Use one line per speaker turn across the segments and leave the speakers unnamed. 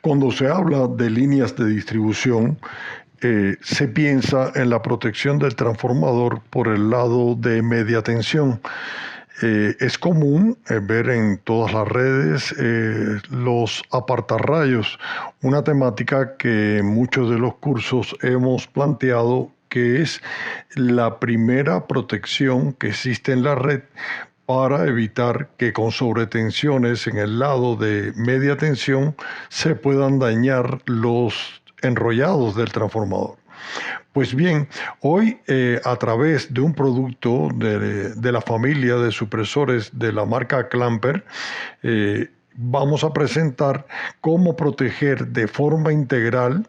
Cuando se habla de líneas de distribución, se piensa en la protección del transformador por el lado de media tensión. Es común ver en todas las redes los apartarrayos, una temática que en muchos de los cursos hemos planteado que es la primera protección que existe en la red para evitar que con sobretensiones en el lado de media tensión se puedan dañar los enrollados del transformador. Pues bien, hoy a través de un producto de la familia de supresores de la marca Clamper, vamos a presentar cómo proteger de forma integral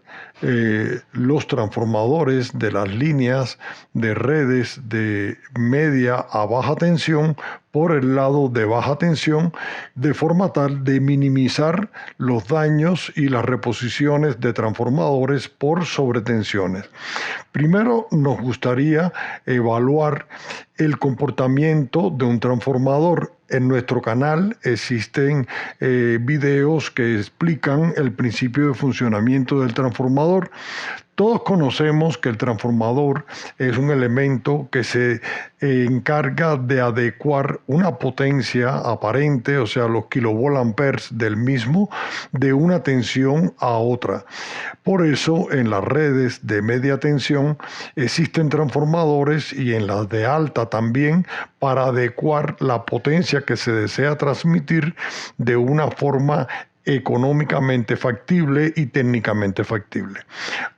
los transformadores de las líneas de redes de media a baja tensión por el lado de baja tensión, de forma tal de minimizar los daños y las reposiciones de transformadores por sobretensiones. Primero nos gustaría evaluar el comportamiento de un transformador. En nuestro canal existen videos que explican el principio de funcionamiento del transformador. Todos conocemos que el transformador es un elemento que se encarga de adecuar una potencia aparente, o sea, los kilovolt-amperes del mismo, de una tensión a otra. Por eso, en las redes de media tensión existen transformadores y en las de alta también para adecuar la potencia que se desea transmitir de una forma económicamente factible y técnicamente factible.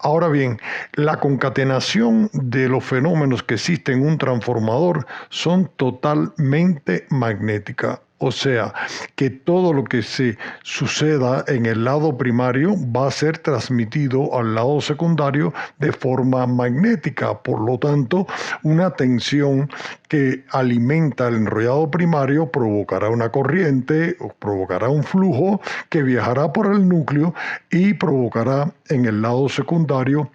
Ahora bien, la concatenación de los fenómenos que existen en un transformador son totalmente magnéticas. O sea, que todo lo que se suceda en el lado primario va a ser transmitido al lado secundario de forma magnética. Por lo tanto, una tensión que alimenta el enrollado primario provocará una corriente o provocará un flujo que viajará por el núcleo y provocará en el lado secundario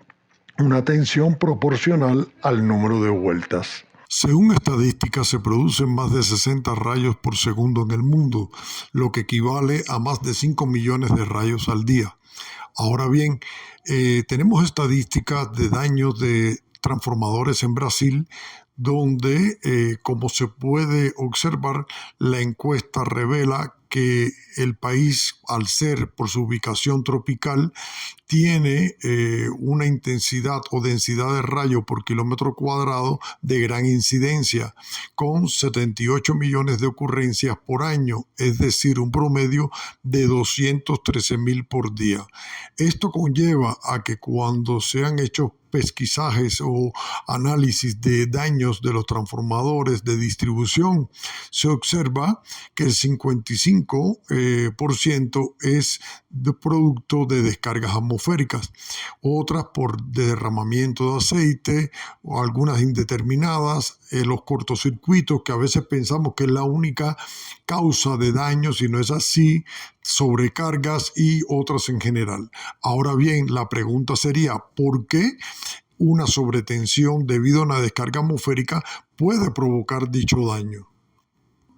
una tensión proporcional al número de vueltas.
Según estadísticas, se producen más de 60 rayos por segundo en el mundo, lo que equivale a más de 5 millones de rayos al día. Ahora bien, tenemos estadísticas de daños de transformadores en Brasil, donde, como se puede observar, la encuesta revela que el país, al ser por su ubicación tropical, tiene una intensidad o densidad de rayo por kilómetro cuadrado de gran incidencia, con 78 millones de ocurrencias por año, es decir, un promedio de 213.000 por día. Esto conlleva a que cuando se han hecho pesquisajes o análisis de daños de los transformadores de distribución, se observa que el 55% es de producto de descargas atmosféricas, otras por derramamiento de aceite o algunas indeterminadas, los cortocircuitos, que a veces pensamos que es la única causa de daños y no es así, sobrecargas y otras en general. Ahora bien, la pregunta sería, ¿por qué una sobretensión debido a una descarga atmosférica puede provocar dicho daño?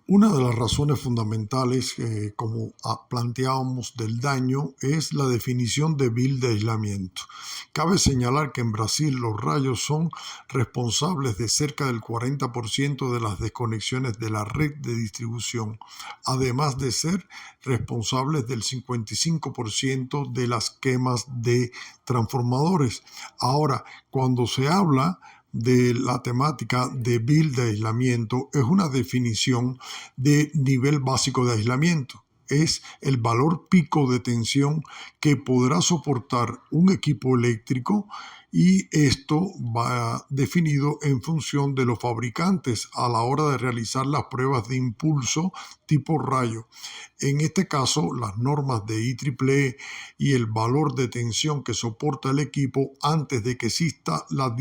Una de las razones fundamentales, como planteábamos, del daño es la definición de Bill de aislamiento. Cabe señalar que en Brasil los rayos son responsables de cerca del 40% de las desconexiones de la red de distribución, además de ser responsables del 55% de las quemas de transformadores. Ahora, cuando se habla de la temática de Bill de aislamiento, es una definición de nivel básico de aislamiento. Es el valor pico de tensión que podrá soportar un equipo eléctrico, y esto va definido en función de los fabricantes a la hora de realizar las pruebas de impulso tipo rayo. En este caso, las normas de IEEE y el valor de tensión que soporta el equipo antes de que exista la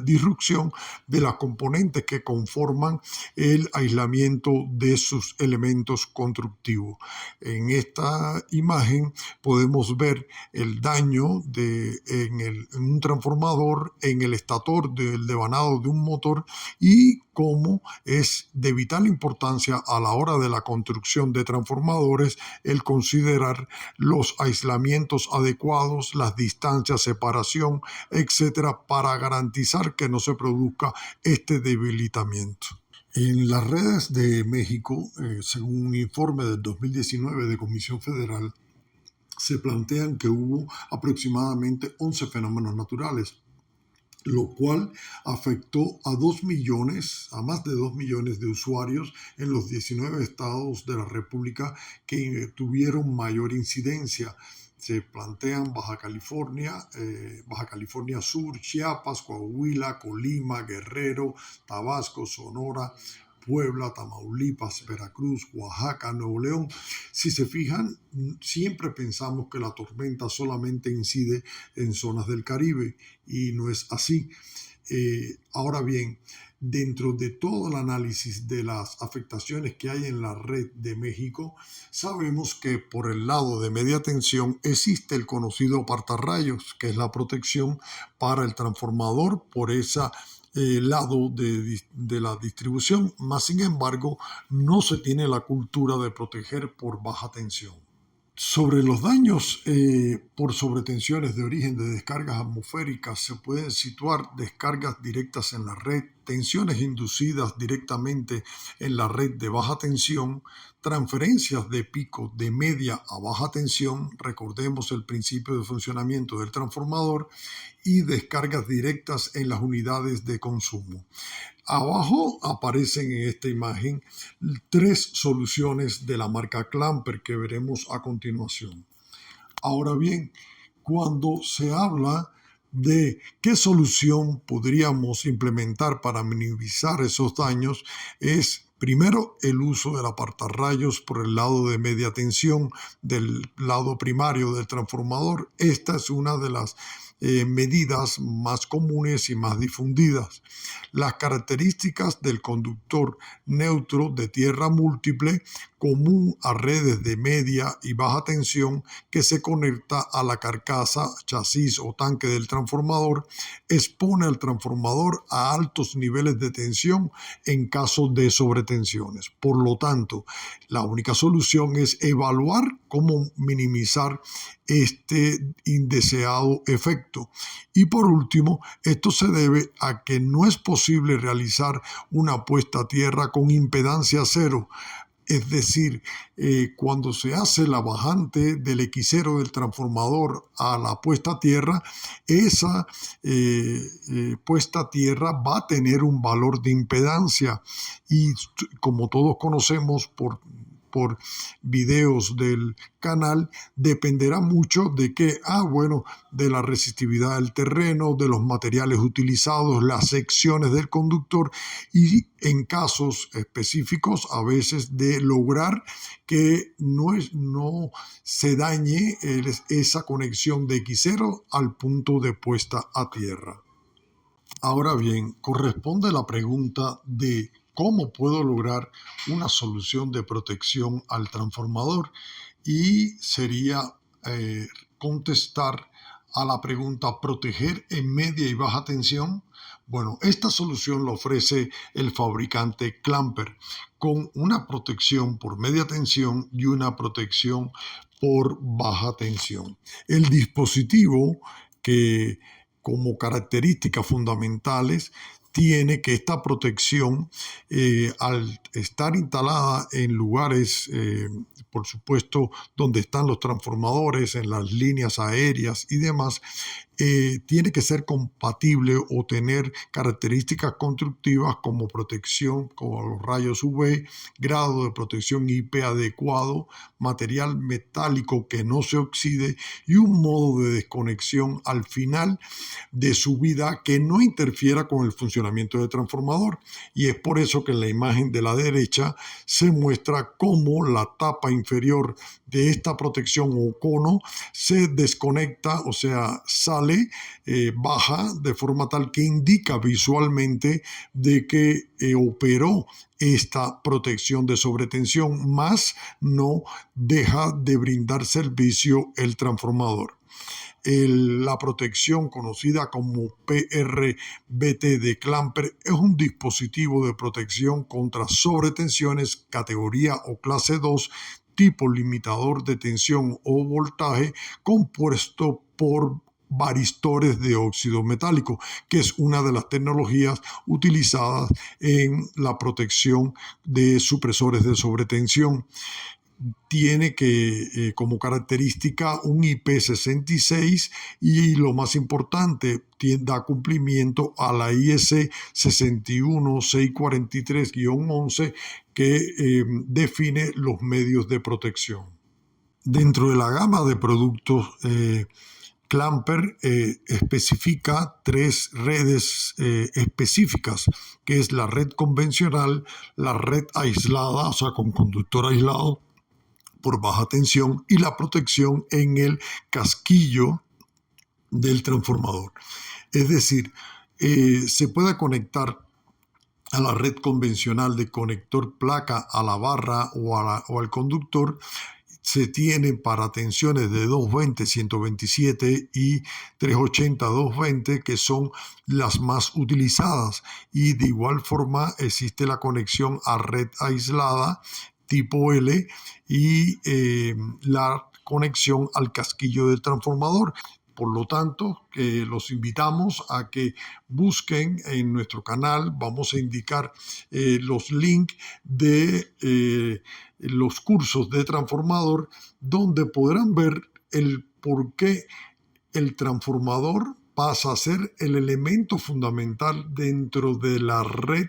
disrupción de las componentes que conforman el aislamiento de sus elementos constructivos. En esta imagen podemos ver el daño en un transformador, en el estator del devanado de un motor, y cómo es de vital importancia a la hora de la construcción de transformadores el considerar los aislamientos adecuados, las distancias, separación, etcétera, para garantizar que no se produzca este debilitamiento. En las redes de México, según un informe del 2019 de Comisión Federal, se plantean que hubo aproximadamente 11 fenómenos naturales, lo cual afectó a más de 2 millones de usuarios en los 19 estados de la República que tuvieron mayor incidencia. Se plantean Baja California Sur, Chiapas, Coahuila, Colima, Guerrero, Tabasco, Sonora, Puebla, Tamaulipas, Veracruz, Oaxaca, Nuevo León. Si se fijan, siempre pensamos que la tormenta solamente incide en zonas del Caribe y no es así. Ahora bien, dentro de todo el análisis de las afectaciones que hay en la red de México, sabemos que por el lado de media tensión existe el conocido partarrayos, que es la protección para el transformador por esa lado de la distribución, más sin embargo no se tiene la cultura de proteger por baja tensión. Sobre los daños por sobretensiones de origen de descargas atmosféricas, se pueden situar descargas directas en la red, tensiones inducidas directamente en la red de baja tensión, transferencias de pico de media a baja tensión, recordemos el principio de funcionamiento del transformador, y descargas directas en las unidades de consumo. Abajo aparecen en esta imagen 3 soluciones de la marca Clamper que veremos a continuación. Ahora bien, cuando se habla de qué solución podríamos implementar para minimizar esos daños, es primero el uso del apartarrayos por el lado de media tensión del lado primario del transformador. Esta es una de las medidas más comunes y más difundidas. Las características del conductor neutro de tierra múltiple común a redes de media y baja tensión que se conecta a la carcasa, chasis o tanque del transformador, expone al transformador a altos niveles de tensión en caso de sobretensiones. Por lo tanto, la única solución es evaluar cómo minimizar este indeseado efecto. Y por último, esto se debe a que no es posible realizar una puesta a tierra con impedancia cero. Es decir, cuando se hace la bajante del X0 del transformador a la puesta a tierra, esa puesta a tierra va a tener un valor de impedancia. Y como todos conocemos por videos del canal, dependerá mucho de de la resistividad del terreno, de los materiales utilizados, las secciones del conductor y en casos específicos a veces de lograr que no se dañe esa conexión de X0 al punto de puesta a tierra. Ahora bien, corresponde la pregunta de ¿cómo puedo lograr una solución de protección al transformador? Y sería contestar a la pregunta ¿proteger en media y baja tensión? Bueno, esta solución la ofrece el fabricante Clamper con una protección por media tensión y una protección por baja tensión. El dispositivo que como características fundamentales tiene que esta protección, al estar instalada en lugares, por supuesto, donde están los transformadores, en las líneas aéreas y demás, tiene que ser compatible o tener características constructivas como protección como los rayos UV, grado de protección IP adecuado, material metálico que no se oxide y un modo de desconexión al final de su vida que no interfiera con el funcionamiento del transformador. Y es por eso que en la imagen de la derecha se muestra cómo la tapa inferior de esta protección o cono se desconecta, o sea, sale, baja de forma tal que indica visualmente de que operó esta protección de sobretensión, más no deja de brindar servicio el transformador. La protección conocida como PRBT de Clamper es un dispositivo de protección contra sobretensiones categoría o clase 2 tipo limitador de tensión o voltaje compuesto por varistores de óxido metálico, que es una de las tecnologías utilizadas en la protección de supresores de sobretensión. Tiene como característica un IP66 y lo más importante, da cumplimiento a la IEC 61643-11 que define los medios de protección. Dentro de la gama de productos, Clamper especifica 3 redes específicas, que es la red convencional, la red aislada, o sea, con conductor aislado por baja tensión, y la protección en el casquillo del transformador. Es decir, se puede conectar a la red convencional de conector placa a la barra o al conductor. Se tiene para tensiones de 220, 127 y 380, 220, que son las más utilizadas. Y de igual forma existe la conexión a red aislada tipo L y la conexión al casquillo del transformador. Por lo tanto, los invitamos a que busquen en nuestro canal. Vamos a indicar los links de los cursos de transformador, donde podrán ver el por qué el transformador pasa a ser el elemento fundamental dentro de la red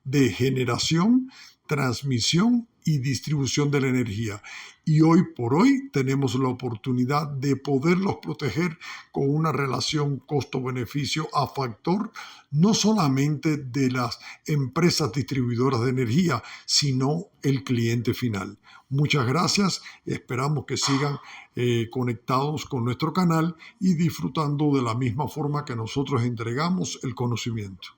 de generación, transmisión y distribución de la energía. Y hoy por hoy tenemos la oportunidad de poderlos proteger con una relación costo-beneficio a factor, no solamente de las empresas distribuidoras de energía, sino el cliente final. Muchas gracias, esperamos que sigan conectados con nuestro canal y disfrutando de la misma forma que nosotros entregamos el conocimiento.